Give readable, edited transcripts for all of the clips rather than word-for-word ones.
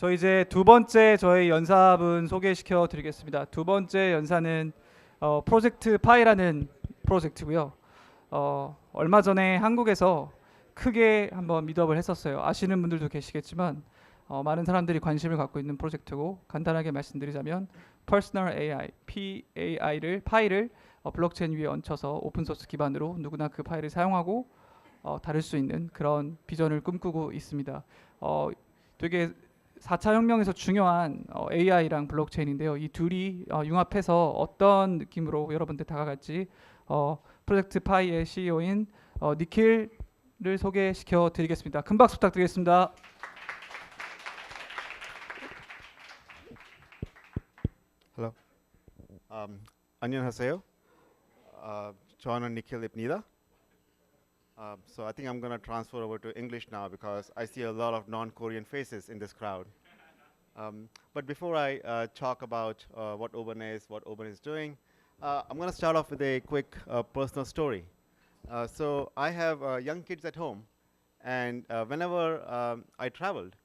저 이제 두 번째 저희 연사분 소개시켜 드리겠습니다. 두 번째 연사는 프로젝트 파이라는 프로젝트고요. 얼마 전에 한국에서 크게 한번 미드업을 했었어요. 아시는 분들도 계시겠지만 많은 사람들이 관심을 갖고 있는 프로젝트고, 간단하게 말씀드리자면 퍼스널 AI, PAI를 파이를 블록체인 위에 얹혀서 오픈소스 기반으로 누구나 그 파이를 사용하고 다룰 수 있는 그런 비전을 꿈꾸고 있습니다. 되게 4차 혁명에서 중요한 AI랑 블록체인인데요. 이 둘이 융합해서 어떤 느낌으로 여러분들 다가갈지 프로젝트 파이의 CEO인 니킬을 소개시켜 드리겠습니다. 큰 박수 부탁드리겠습니다. Hello. 안녕하세요. 저는 니킬입니다. So I think I'm going to transfer over to English now because I see a lot of non-Korean faces in this crowd. But before I talk about what Oben is doing, I'm going to start off with a quick personal story. So I have young kids at home, and whenever I traveled,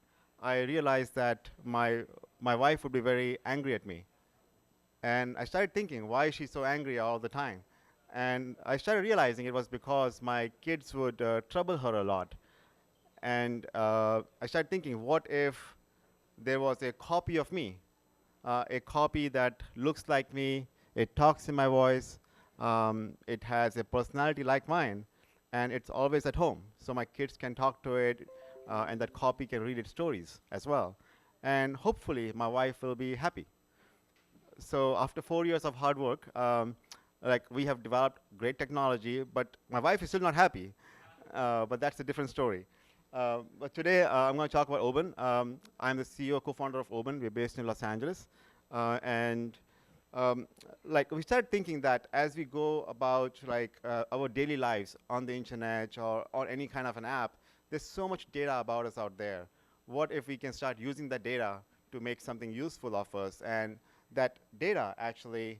I realized that my wife would be very angry at me. And I started thinking, why is she so angry all the time? And I started realizing it was because my kids would trouble her a lot. And I started thinking, what if there was a copy of me, a copy that looks like me, it talks in my voice, it has a personality like mine, and it's always at home. So my kids can talk to it, and that copy can read its stories as well. And hopefully my wife will be happy. So after 4 years of hard work, we have developed great technology, but my wife is still not happy. But that's a different story. But today I'm going to talk about Oben. I'm the CEO, co-founder of Oben. We're based in Los Angeles, and we started thinking that as we go about our daily lives on the internet or any kind of an app, there's so much data about us out there. What if we can start using that data to make something useful of us, and that data actually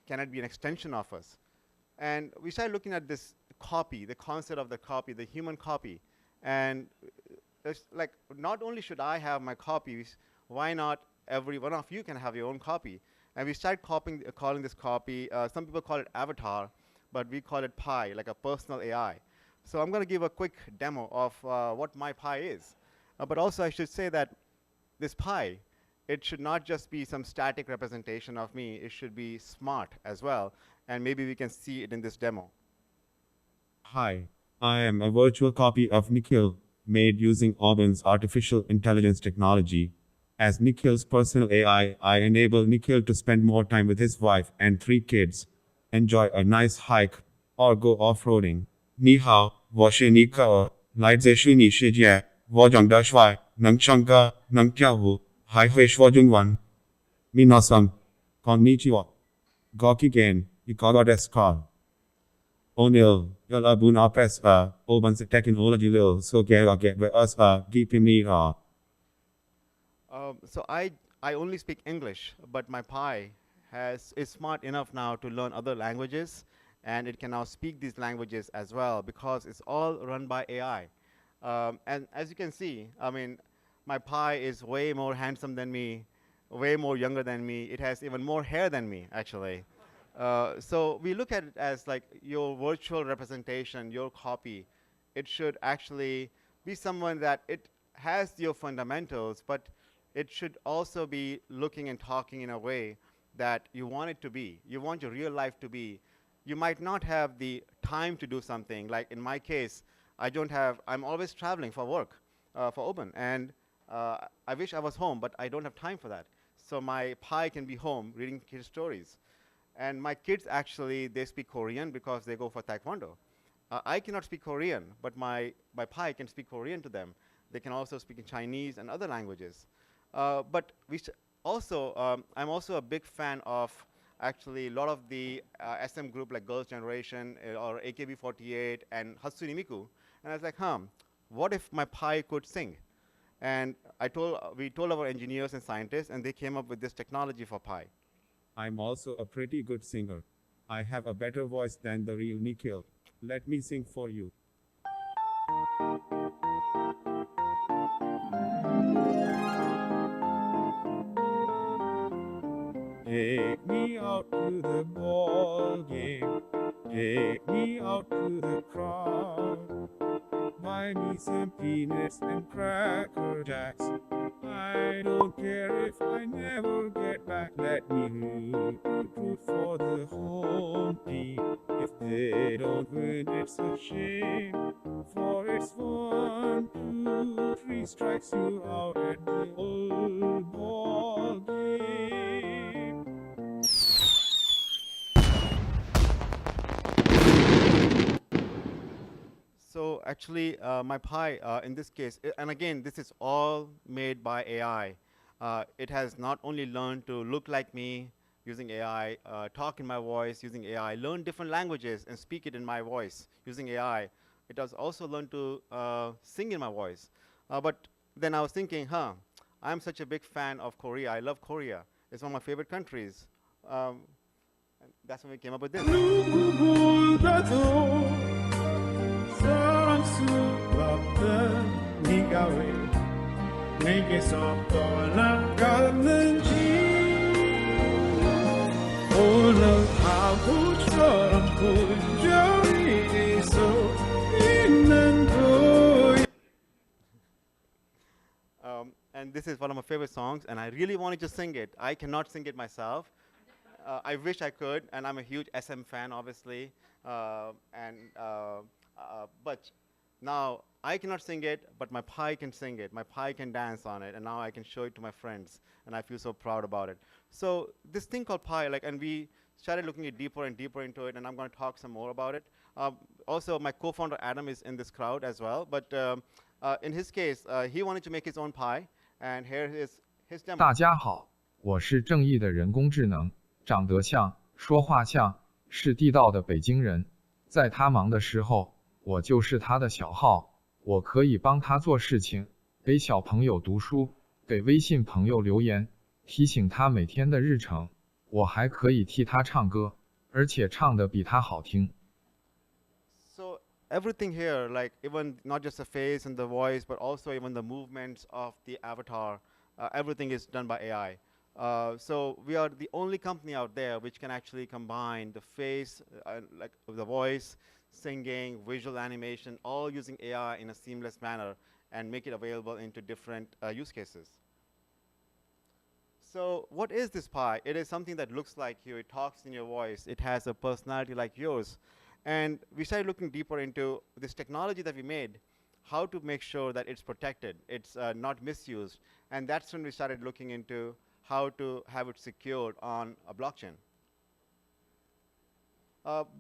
cannot be an extension of us? And we started looking at this copy, the concept of the copy, the human copy. And it's like, not only should I have my copies, why not every one of you can have your own copy? And we started calling this copy, some people call it avatar, but we call it PAI, like a personal AI. So I'm going to give a quick demo of what my PAI is. But also I should say that this PAI, it should not just be some static representation of me, it should be smart as well. And maybe we can see it in this demo. Hi, I am a virtual copy of Nikhil, made using Oben's artificial intelligence technology. As Nikhil's personal AI, I enable Nikhil to spend more time with his wife and 3 kids, enjoy a nice hike, or go off-roading. 你好，我是尼克尔，来自虚拟世界，我长得帅，能唱歌，能跳舞，还会说中文。皆さん、こんにちは。ごきげんいかがですか? 오늘 여러분 앞에서 오ben 테크놀로지를 소개하게 되어서 기쁩니다. So I only speak English, but my PAI is smart enough now to learn other languages, and it can now speak these languages as well because it's all run by AI. And as you can see, I mean, my PAI is way more handsome than me, way more younger than me. It has even more hair than me, actually. So we look at it as like your virtual representation, your copy. It should actually be someone that it has your fundamentals, but it should also be looking and talking in a way that you want it to be. You want your real life to be. You might not have the time to do something. Like in my case, I'm always traveling for work, for Oben. And I wish I was home, but I don't have time for that. So my PAI can be home reading kids' stories. And my kids actually, they speak Korean because they go for Taekwondo. I cannot speak Korean, but my PAI can speak Korean to them. They can also speak in Chinese and other languages. But I'm also a big fan of actually a lot of the SM group like Girls' Generation or AKB48 and Hatsune Miku. And I was like, what if my PAI could sing? And we told our engineers and scientists, and they came up with this technology for PAI. I'm also a pretty good singer. I have a better voice than the real Nikhil. Let me sing for you. Take me out to the ball game. Take me out to the crowd. Buy me some peanuts and cracker jacks. I don't care if I never get back. Let me root for the home team. If they don't win, it's a shame. For it's 1, 2, 3 strikes you out at the old ball game. So actually, my Pi in this case, and again, this is all made by AI. It has not only learned to look like me using AI, talk in my voice using AI, learn different languages and speak it in my voice using AI. It has also learned to sing in my voice. But then I was thinking, I'm such a big fan of Korea. I love Korea. It's one of my favorite countries. And that's when we came up with this. 사랑스럽던 네가 왜 내게서 떠나갔는지 오늘 바보처럼 본전이 서 있는 거야. And this is one of my favorite songs, and I really wanted to sing it. I cannot sing it myself. I wish I could, and I'm a huge SM fan, obviously. But now I cannot sing it, but my Pi can sing it. My Pi can dance on it, and now I can show it to my friends, and I feel so proud about it. So this thing called Pi, and we started looking at deeper and deeper into it, and I'm going to talk some more about it. Also, my co-founder Adam is in this crowd as well, but in his case, he wanted to make his own Pi, and here is his demo. 大家好，我是正义的人工智能，长得像，说话像，是地道的北京人。在他忙的时候，我就是他的小号，我可以帮他做事情，给小朋友读书，给微信朋友留言，提醒他每天的日程。我还可以替他唱歌，而且唱得比他好听。So everything here, even not just the face and the voice, but also even the movements of the avatar, everything is done by AI. So we are the only company out there which can actually combine the face, the voice, singing, visual animation, all using AI in a seamless manner and make it available into different use cases. So what is this Pi? It is something that looks like you, it talks in your voice, it has a personality like yours. And we started looking deeper into this technology that we made, how to make sure that it's protected, it's not misused. And that's when we started looking into how to have it secured on a blockchain.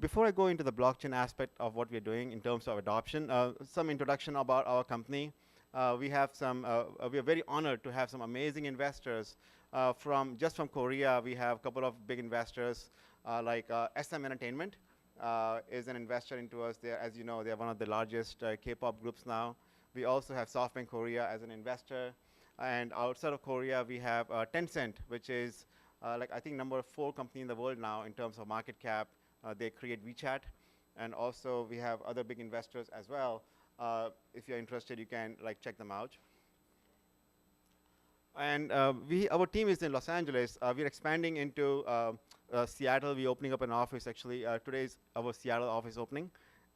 Before I go into the blockchain aspect of what we're doing in terms of adoption, some introduction about our company. We are very honored to have some amazing investors from Korea. We have a couple of big investors like SM Entertainment is an investor into us. As you know, they're one of the largest K-pop groups now. We also have SoftBank Korea as an investor. And outside of Korea, we have Tencent, which is I think number 4 company in the world now in terms of market cap. They create WeChat. And also we have other big investors as well. If you're interested, you can check them out. And our team is in Los Angeles. We're expanding into Seattle. We're opening up an office actually. Today is our Seattle office opening.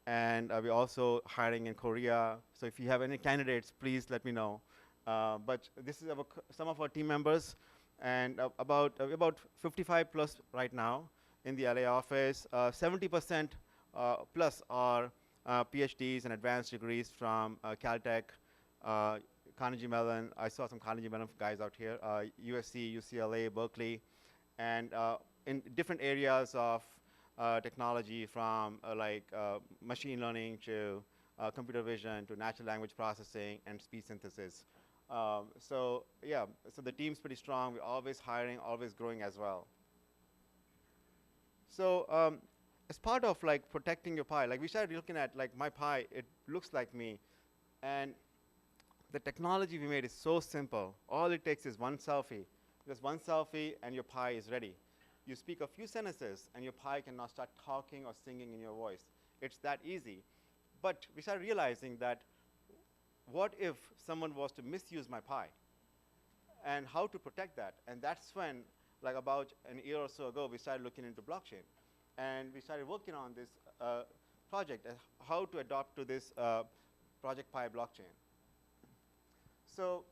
And we're also hiring in Korea. So if you have any candidates, please let me know. But this is some of our team members, and about 55 plus right now in the LA office. 70% plus are PhDs and advanced degrees from Caltech, Carnegie Mellon. I saw some Carnegie Mellon guys out here, USC, UCLA, Berkeley, and in different areas of technology from machine learning to computer vision to natural language processing and speech synthesis. So the team's pretty strong. We're always hiring, always growing as well. So as part of protecting your Pi, we started looking at my Pi, it looks like me. And the technology we made is so simple. All it takes is one selfie. Just one selfie and your Pi is ready. You speak a few sentences and your Pi can now start talking or singing in your voice. It's that easy. But we started realizing that what if someone was to misuse my Pi? And how to protect that? And that's when like about an year or so ago, we started looking into blockchain. And we started working on this project, how to adopt to this Project PAI blockchain. So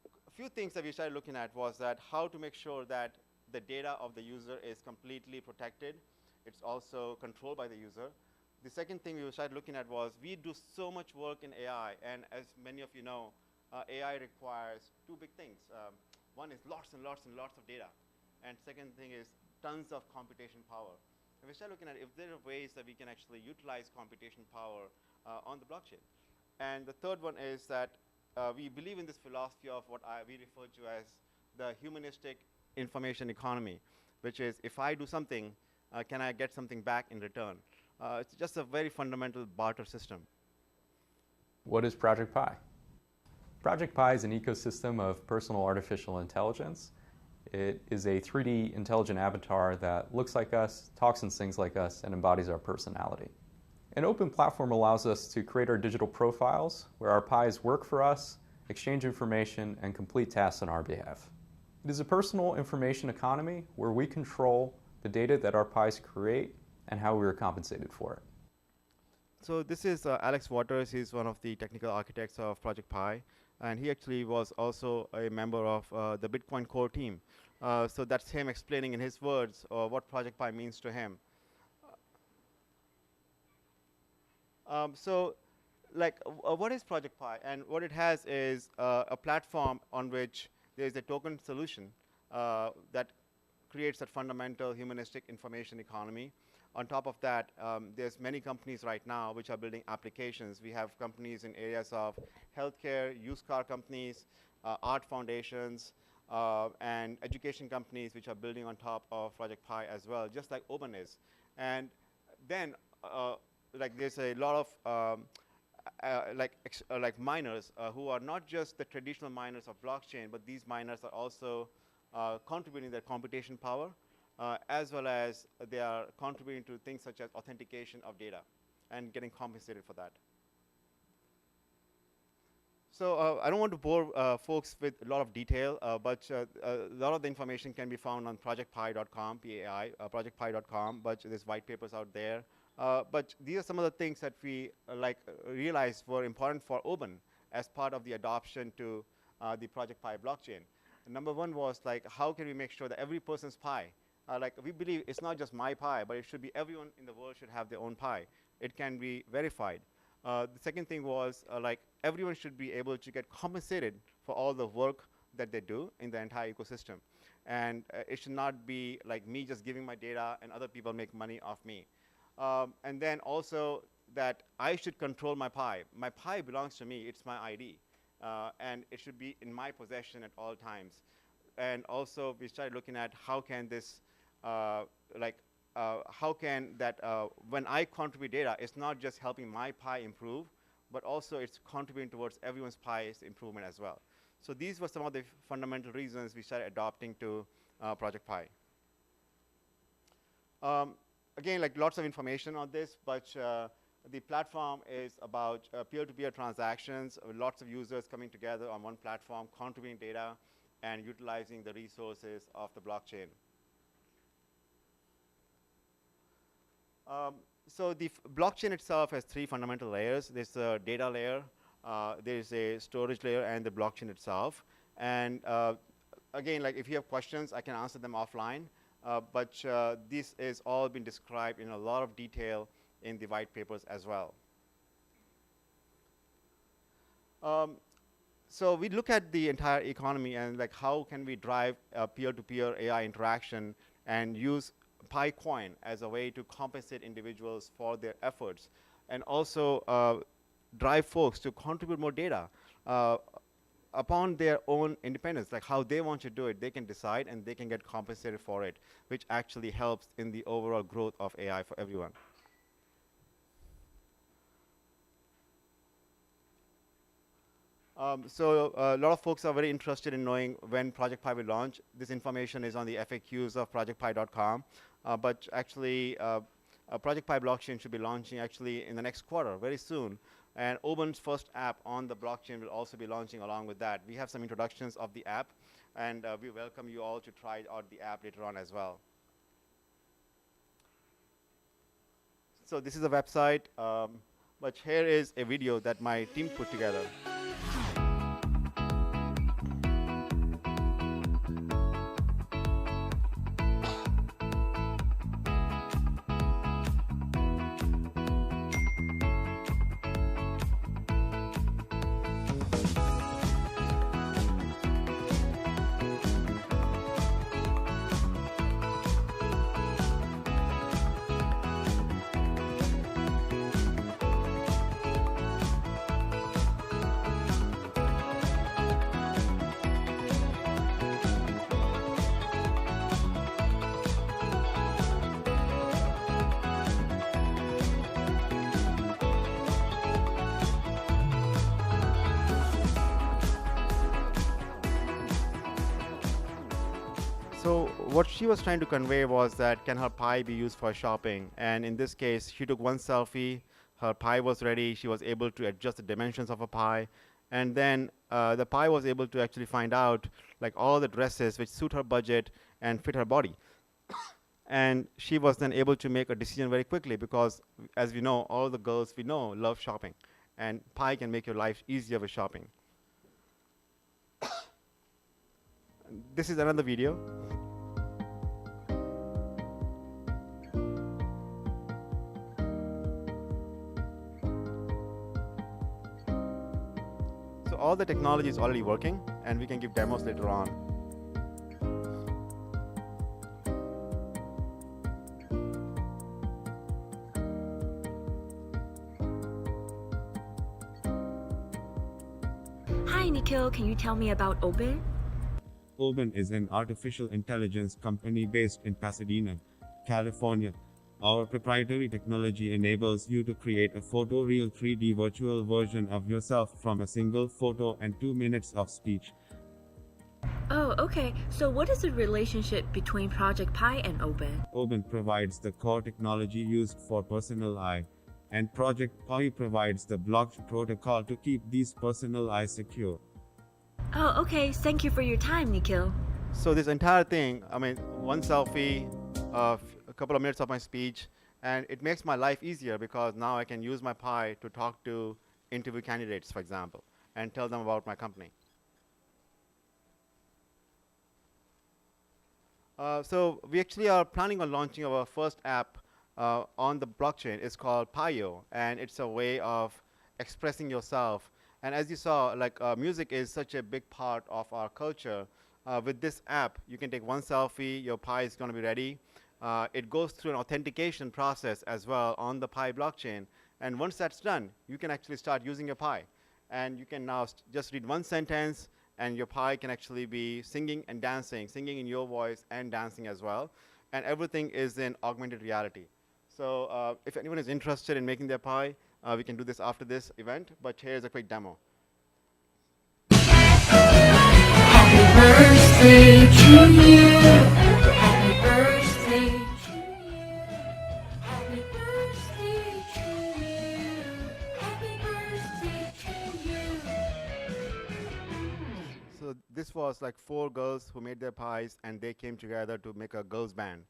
a few things that we started looking at was that how to make sure that the data of the user is completely protected. It's also controlled by the user. The second thing we started looking at was we do so much work in AI, and as many of you know, AI requires two big things. One is lots and lots and lots of data, and second thing is tons of computation power. And we started looking at if there are ways that we can actually utilize computation power on the blockchain. And the third one is that we believe in this philosophy of what we refer to as the humanistic information economy, which is if I do something, can I get something back in return? It's just a very fundamental barter system. What is Project PAI? Project PAI is an ecosystem of personal artificial intelligence. It is a 3D intelligent avatar that looks like us, talks and sings like us, and embodies our personality. An open platform allows us to create our digital profiles where our PAIs work for us, exchange information, and complete tasks on our behalf. It is a personal information economy where we control the data that our PAIs create and how we are compensated for it. So this is Alex Waters. He's one of the technical architects of Project PAI, and he actually was also a member of the Bitcoin core team. So that's him explaining in his words what Project PAI means to him. So like what is Project PAI? And what it has is a platform on which there's a token solution that creates that fundamental humanistic information economy. On top of that, there's many companies right now which are building applications. We have companies in areas of healthcare, used car companies, art foundations, and education companies which are building on top of Project PAI as well, just like Oben is. And then like there's a lot of like miners who are not just the traditional miners of blockchain, but these miners are also contributing their computation power, as well as they are contributing to things such as authentication of data and getting compensated for that. So I don't want to bore folks with a lot of detail, but a lot of the information can be found on projectpai.com, PAI, projectpai.com, but there's white papers out there. But these are some of the things that we realized were important for Oben as part of the adoption to the Project PAI blockchain. Number one was like, how can we make sure that every person's PAI, like we believe it's not just my PAI, but it should be everyone in the world should have their own PAI. It can be verified. The second thing was like everyone should be able to get compensated for all the work that they do in the entire ecosystem. And it should not be like me just giving my data and other people make money off me. And then also that I should control my PAI. My PAI belongs to me, it's my ID. And it should be in my possession at all times. And also we started looking at how can this, how can that, when I contribute data, it's not just helping my PAI improve, but also it's contributing towards everyone's PAI's improvement as well. So these were some of the fundamental reasons we started adopting to Project PAI. Again, like lots of information on this, but the platform is about peer-to-peer transactions, lots of users coming together on one platform, contributing data, and utilizing the resources of the blockchain. So the blockchain itself has three fundamental layers. There's a data layer, there's a storage layer, and the blockchain itself. And again, like if you have questions, I can answer them offline. But this is all been described in a lot of detail in the white papers as well. So we look at the entire economy and like how can we drive peer-to-peer AI interaction and use PAI coin as a way to compensate individuals for their efforts, and also drive folks to contribute more data upon their own independence, like how they want to do it, they can decide and they can get compensated for it, which actually helps in the overall growth of AI for everyone. So a lot of folks are very interested in knowing when Project PAI will launch. This information is on the FAQs of projectpai.com, but actually Project PAI blockchain should be launching actually in the next quarter, very soon. And Oben's first app on the blockchain will also be launching along with that. We have some introductions of the app. And we welcome you all to try out the app later on as well. So this is a website, but here is a video that my team put together. So what she was trying to convey was that can her Pi be used for shopping? And in this case, she took one selfie, her Pi was ready, she was able to adjust the dimensions of a Pi, and then the Pi was able to actually find out like all the dresses which suit her budget and fit her body. And she was then able to make a decision very quickly because, as we know, all the girls we know love shopping, and Pi can make your life easier with shopping. This is another video. So all the technology is already working, and we can give demos later on. Hi, Nikhil. Can you tell me about Oben? Oben is an artificial intelligence company based in Pasadena, California. Our proprietary technology enables you to create a photoreal 3D virtual version of yourself from a single photo and 2 minutes of speech. Oh, okay. So what is the relationship between Project PAI and Oben? Oben provides the core technology used for personal AI, and Project PAI provides the blockchain protocol to keep these personal AI secure. Oh, okay. Thank you for your time, Nikhil. So this entire thing, I mean, one selfie, a couple of minutes of my speech, and it makes my life easier because now I can use my Pi to talk to interview candidates, for example, and tell them about my company. So we actually are planning on launching our first app on the blockchain. It's called PAIO, and it's a way of expressing yourself. And as you saw, like music is such a big part of our culture. With this app, you can take one selfie, your Pi is going to be ready. It goes through an authentication process as well on the Pi blockchain. And once that's done, you can actually start using your Pi. And you can now just read one sentence, and your Pi can actually be singing and dancing, singing in your voice and dancing as well. And everything is in augmented reality. So if anyone is interested in making their Pi, we can do this after this event, but here's a quick demo. Happy birthday to you. Happy birthday to you. Happy birthday to you. Happy birthday to you. So this was like 4 girls who made their Pis, and they came together to make a girls band.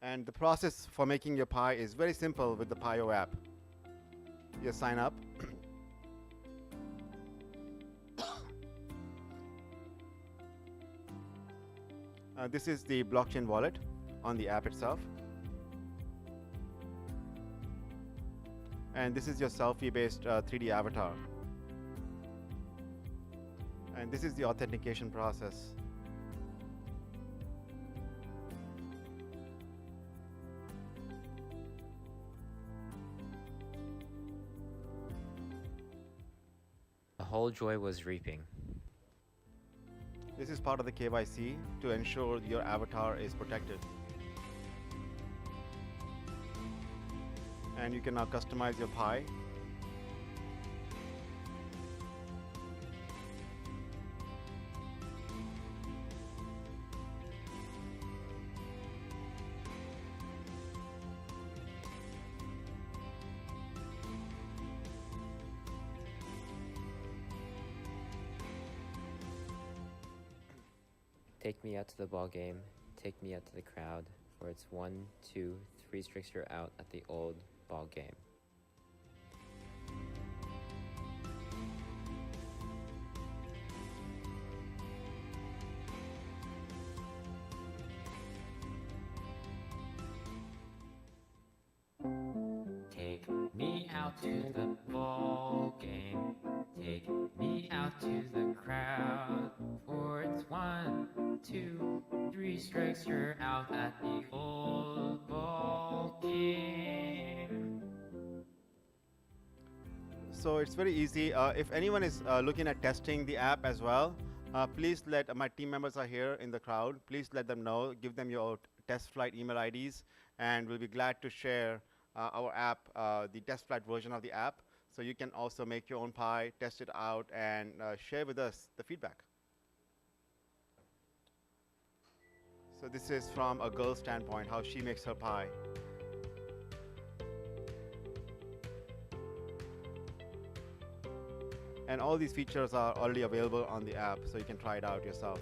And the process for making your Pi is very simple with the PAIO app. You sign up. This is the blockchain wallet on the app itself. And this is your selfie-based 3D avatar. And this is the authentication process. The whole joy was reaping. This is part of the KYC to ensure your avatar is protected. And you can now customize your Pi. Take me out to the ball game, take me out to the crowd, for it's 1, 2, 3 strikes you're out at the old ball game. Take me out to the ball game. Take me out to the crowd. For it's 1, 2, 3 strikes you're out at the old ball game. So it's very easy. If anyone is looking at testing the app as well, please let my team members are here in the crowd. Please let them know. Give them your test flight email IDs, and we'll be glad to share our app, the test flight version of the app, so you can also make your own pie, test it out, and share with us the feedback. So this is from a girl's standpoint, how she makes her pie. And all these features are already available on the app, so you can try it out yourself.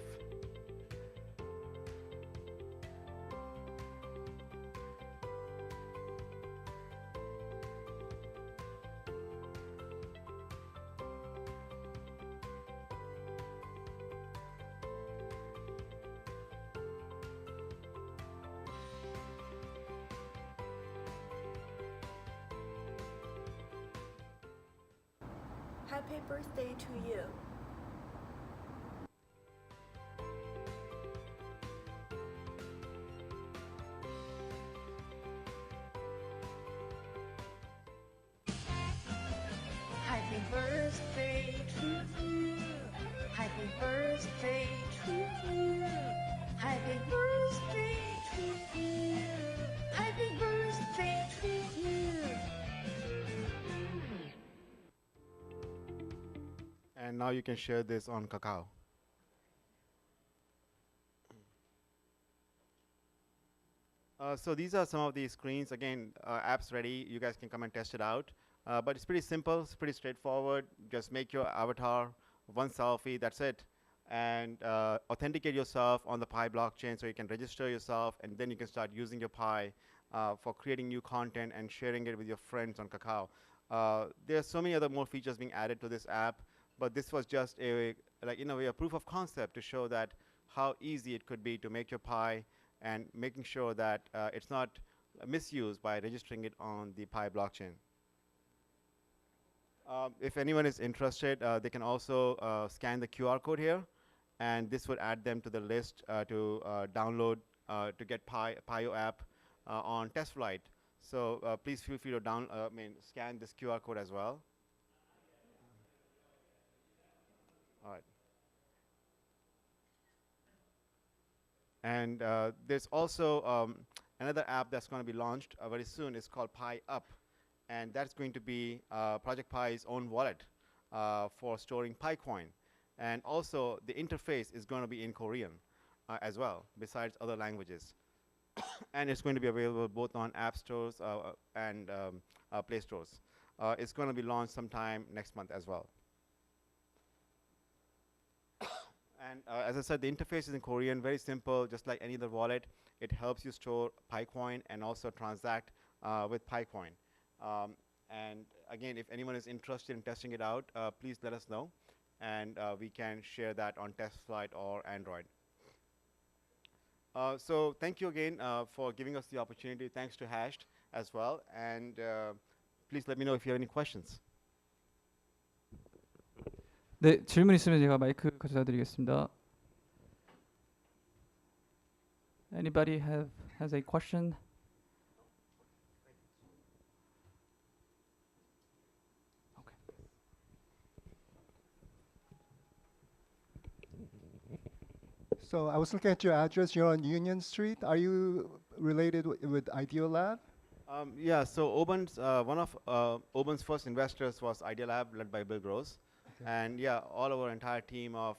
Happy birthday to you. Happy birthday to you. Happy birthday to you. Happy birthday to you. Happy birthday to you. And now you can share this on Kakao. So these are some of the screens. Again, app's ready. You guys can come and test it out. But it's pretty simple. It's pretty straightforward. Just make your avatar, one selfie, that's it. And authenticate yourself on the Pi blockchain so you can register yourself, and then you can start using your Pi for creating new content and sharing it with your friends on Kakao. There are so many other more features being added to this app, but this was just a, like, in a way, a proof of concept to show that how easy it could be to make your Pi and making sure that it's not misused by registering it on the Pi blockchain. If anyone is interested, they can also scan the QR code here, and this would add them to the list to download to get PAIO app on test flight. So please feel free to scan this QR code as well. All right. And there's also another app that's going to be launched very soon. It's called Pi Up, and that's going to be Project PAI's own wallet for storing Pi coin. And also, the interface is going to be in Korean as well, besides other languages. And it's going to be available both on app stores and Play stores. It's going to be launched sometime next month as well. And as I said, the interface is in Korean, very simple, just like any other wallet. It helps you store PiCoin and also transact with PiCoin. And again, if anyone is interested in testing it out, please let us know, and we can share that on test flight or Android. So thank you again for giving us the opportunity. Thanks to Hashed as well. And please let me know if you have any questions. 네, 질문 있으면 제가 마이크 가져다 드리겠습니다. Anybody has a question? Okay. So I was looking at your address. You're on Union Street. Are you related with Idealab? Yeah, so Oben's, one of Oben's first investors was Idealab, led by Bill Gross. And yeah, all our entire team of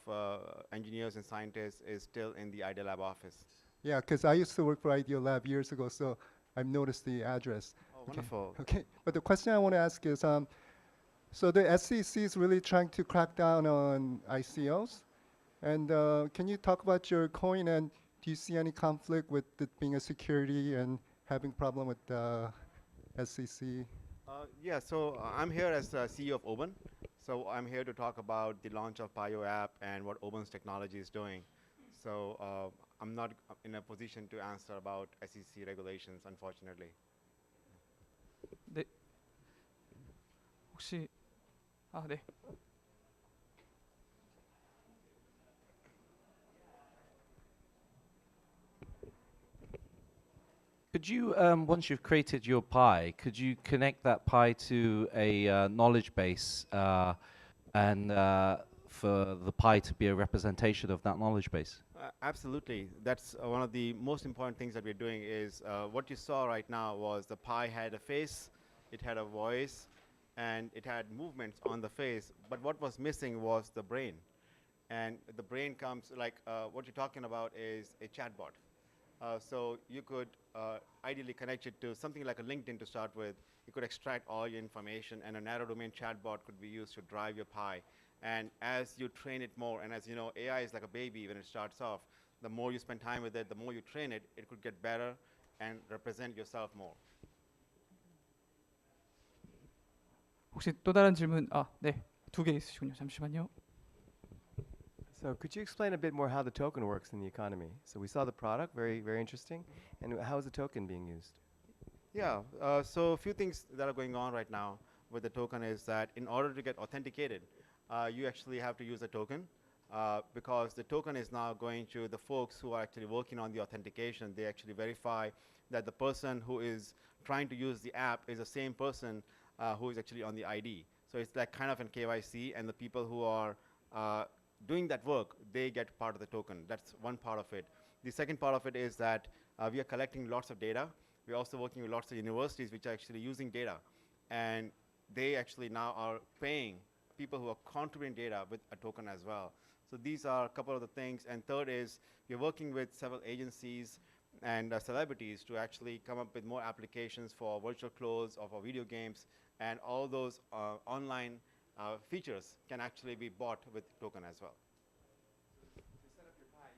engineers and scientists is still in the Idealab office. Yeah, because I used to work for Idealab years ago, so I've noticed the address. Oh, wonderful. Okay, but the question I want to ask is, so the SEC is really trying to crack down on ICOs, And can you talk about your coin, and do you see any conflict with it being a security and having problem with the SEC? Yeah, so I'm here as CEO of Oben. So I'm here to talk about the launch of PAIO app and what Oben's technology is doing. So I'm not in a position to answer about SEC regulations, unfortunately. 네. 혹시 네. Could you, once you've created your pie, could you connect that pie to a knowledge base and for the pie to be a representation of that knowledge base? Absolutely. That's one of the most important things that we're doing is what you saw right now was the pie had a face, it had a voice, and it had movements on the face. But what was missing was the brain. And the brain comes, like what you're talking about is a chatbot. So you could ideally connect it to something like a LinkedIn to start with. You could extract all your information, and a narrow domain chatbot could be used to drive your pie. And as you train it more, and as you know, AI is like a baby when it starts off. The more you spend time with it, the more you train it, it could get better and represent yourself more. 혹시 또 다른 질문? 네. 2개 있으시군요. 잠시만요. So could you explain a bit more how the token works in the economy? So we saw the product, very, very interesting. And how is the token being used? Yeah, so a few things that are going on right now with the token is that in order to get authenticated, you actually have to use a token because the token is now going to the folks who are actually working on the authentication. They actually verify that the person who is trying to use the app is the same person who is actually on the ID. So it's like kind of an KYC, and the people who are doing that work, they get part of the token. That's one part of it. The second part of it is that we are collecting lots of data. We're also working with lots of universities which are actually using data. And they actually now are paying people who are contributing data with a token as well. So these are a couple of the things. And third is we're working with several agencies and celebrities to actually come up with more applications for virtual clothes or for video games. And all those online features can actually be bought with token as well. To set up your pie,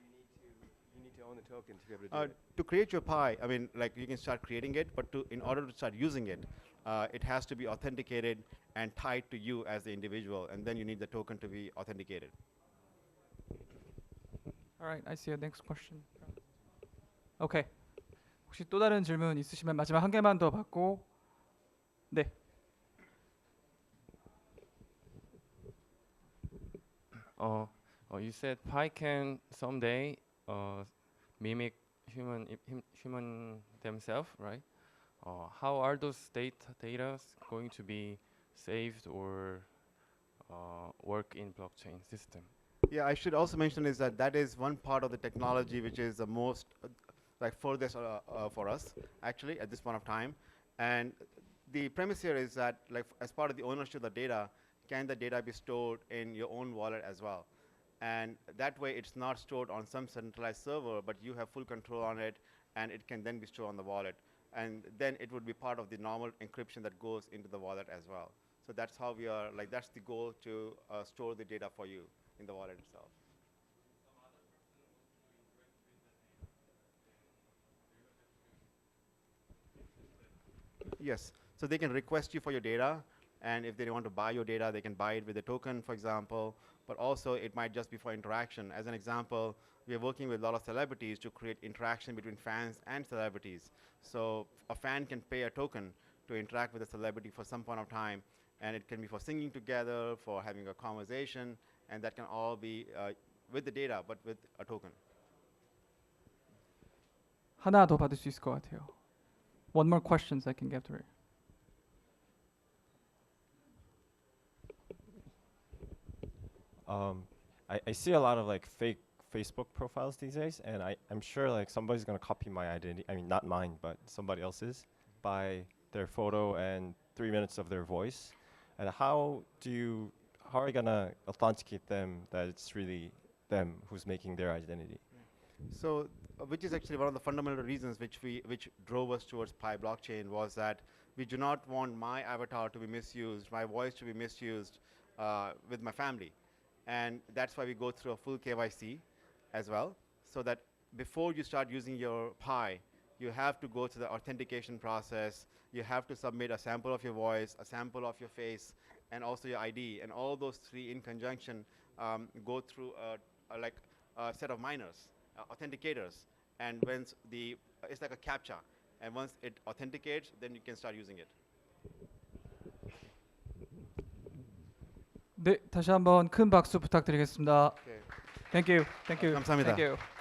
you need to own the token to be able to do it. To create your pie, I mean, like you can start creating it, but in order to start using it, it has to be authenticated and tied to you as the individual, and then you need the token to be authenticated. All right, I see a next question. Okay. 혹시 또 다른 질문 있으시면 마지막 한 개만 더 받고 네. You said Pi can someday mimic human themselves, right? How are those data going to be saved or work in blockchain system? Yeah, I should also mention is that is one part of the technology which is the most like furthest for us actually at this point of time. And the premise here is that like as part of the ownership of the data, can the data be stored in your own wallet as well? And that way it's not stored on some centralized server, but you have full control on it, and it can then be stored on the wallet. And then it would be part of the normal encryption that goes into the wallet as well. So that's how we are, like that's the goal, to store the data for you in the wallet itself. Yes, so they can request you for your data, and if they want to buy your data, they can buy it with a token, for example, but also it might just be for interaction. As an example, we are working with a lot of celebrities to create interaction between fans and celebrities. So a fan can pay a token to interact with a celebrity for some point of time, and it can be for singing together, for having a conversation, and that can all be with the data, but with a token. 하나 더 받을 수 있을 것 같아요. One more questions I can get through. I see a lot of like fake Facebook profiles these days, and I'm sure like somebody's gonna copy my identity. I mean, not mine, but somebody else's, by their photo and 3 minutes of their voice. And how are you gonna authenticate them that it's really them who's making their identity? So, which is actually one of the fundamental reasons which drove us towards Pi blockchain was that we do not want my avatar to be misused, my voice to be misused with my family. And that's why we go through a full KYC as well, so that before you start using your Pi, you have to go to the authentication process. You have to submit a sample of your voice, a sample of your face, and also your ID. And all those three in conjunction go through a set of miners, authenticators. And once it's like a CAPTCHA. And once it authenticates, then you can start using it. 네, 다시 한번 큰 박수 부탁드리겠습니다. Okay. Thank you. Thank you. 감사합니다. Thank you.